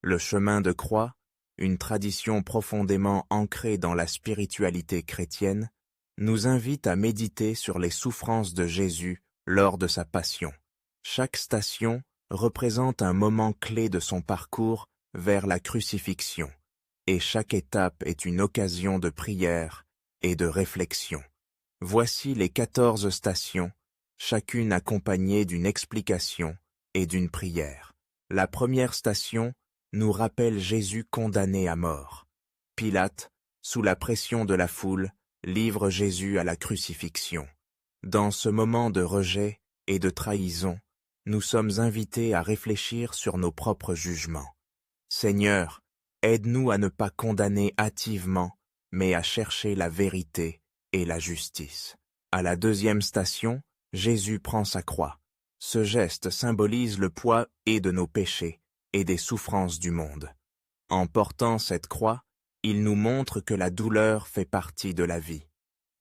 Le chemin de croix, une tradition profondément ancrée dans la spiritualité chrétienne, nous invite à méditer sur les souffrances de Jésus lors de sa passion. Chaque station représente un moment clé de son parcours vers la crucifixion, et chaque étape est une occasion de prière et de réflexion. Voici les 14 stations, chacune accompagnée d'une explication et d'une prière. La première station nous rappelle Jésus condamné à mort. Pilate, sous la pression de la foule, livre Jésus à la crucifixion. Dans ce moment de rejet et de trahison, nous sommes invités à réfléchir sur nos propres jugements. Seigneur, aide-nous à ne pas condamner hâtivement, mais à chercher la vérité et la justice. À la deuxième station, Jésus prend sa croix. Ce geste symbolise le poids et de nos péchés et des souffrances du monde. En portant cette croix, il nous montre que la douleur fait partie de la vie.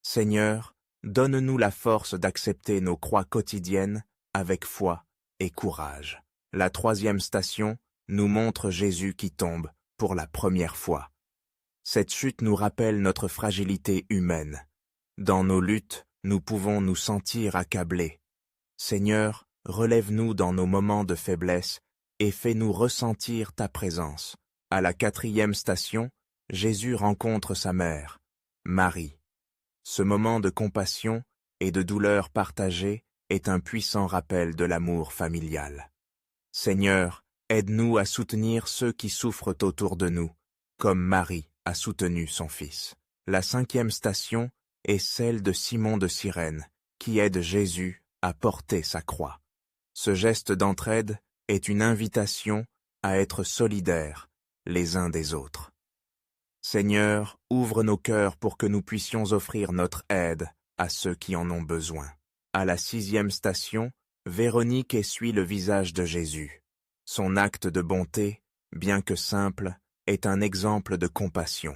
Seigneur, donne-nous la force d'accepter nos croix quotidiennes avec foi et courage. La troisième station nous montre Jésus qui tombe pour la première fois. Cette chute nous rappelle notre fragilité humaine. Dans nos luttes, nous pouvons nous sentir accablés. Seigneur, relève-nous dans nos moments de faiblesse et fais-nous ressentir ta présence. À la quatrième station, Jésus rencontre sa mère, Marie. Ce moment de compassion et de douleur partagée est un puissant rappel de l'amour familial. Seigneur, aide-nous à soutenir ceux qui souffrent autour de nous, comme Marie a soutenu son fils. La cinquième station est celle de Simon de Cyrène, qui aide Jésus à porter sa croix. Ce geste d'entraide est une invitation à être solidaires les uns des autres. Seigneur, ouvre nos cœurs pour que nous puissions offrir notre aide à ceux qui en ont besoin. À la sixième station, Véronique essuie le visage de Jésus. Son acte de bonté, bien que simple, est un exemple de compassion.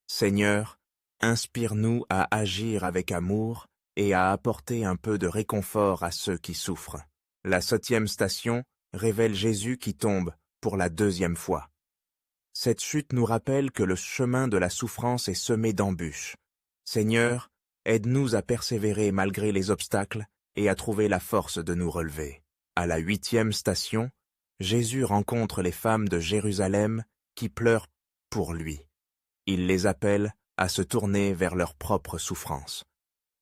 Seigneur, inspire-nous à agir avec amour et à apporter un peu de réconfort à ceux qui souffrent. La septième station révèle Jésus qui tombe pour la deuxième fois. Cette chute nous rappelle que le chemin de la souffrance est semé d'embûches. Seigneur, aide-nous à persévérer malgré les obstacles et à trouver la force de nous relever. À la huitième station, Jésus rencontre les femmes de Jérusalem qui pleurent pour lui. Il les appelle à se tourner vers leur propre souffrance.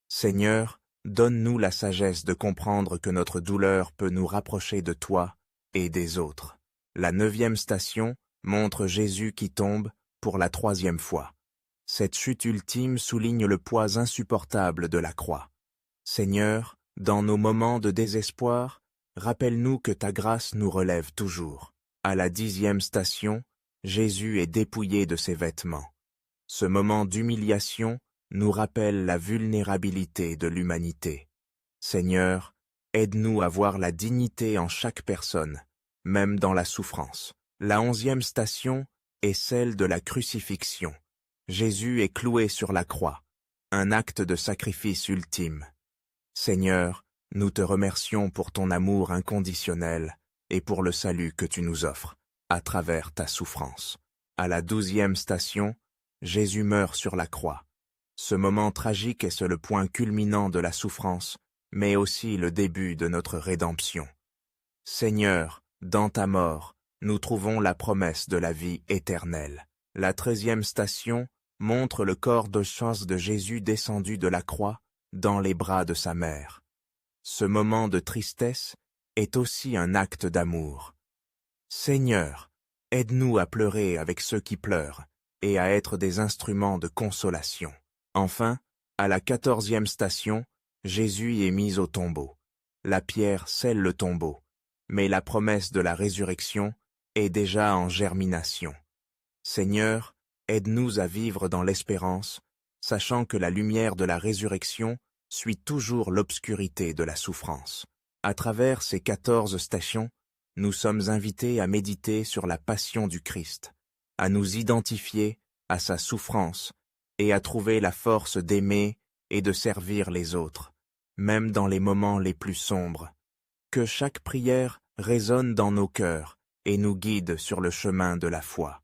Seigneur, donne-nous la sagesse de comprendre que notre douleur peut nous rapprocher de toi et des autres. La neuvième station montre Jésus qui tombe pour la troisième fois. Cette chute ultime souligne le poids insupportable de la croix. Seigneur, dans nos moments de désespoir, rappelle-nous que ta grâce nous relève toujours. À la dixième station, Jésus est dépouillé de ses vêtements. Ce moment d'humiliation nous rappelle la vulnérabilité de l'humanité. Seigneur, aide-nous à voir la dignité en chaque personne, même dans la souffrance. La onzième station est celle de la crucifixion. Jésus est cloué sur la croix, un acte de sacrifice ultime. Seigneur, nous te remercions pour ton amour inconditionnel et pour le salut que tu nous offres à travers ta souffrance. À la 12e station, Jésus meurt sur la croix. Ce moment tragique est le point culminant de la souffrance, mais aussi le début de notre rédemption. Seigneur, dans ta mort, nous trouvons la promesse de la vie éternelle. La 13e station montre le corps de chasse de Jésus descendu de la croix dans les bras de sa mère. Ce moment de tristesse est aussi un acte d'amour. Seigneur, aide-nous à pleurer avec ceux qui pleurent et à être des instruments de consolation. Enfin, à la 14e station, Jésus est mis au tombeau. La pierre scelle le tombeau, mais la promesse de la résurrection est déjà en germination. Seigneur, aide-nous à vivre dans l'espérance, sachant que la lumière de la résurrection suit toujours l'obscurité de la souffrance. À travers ces 14 stations, nous sommes invités à méditer sur la passion du Christ, à nous identifier à sa souffrance et à trouver la force d'aimer et de servir les autres, même dans les moments les plus sombres. Que chaque prière résonne dans nos cœurs et nous guide sur le chemin de la foi.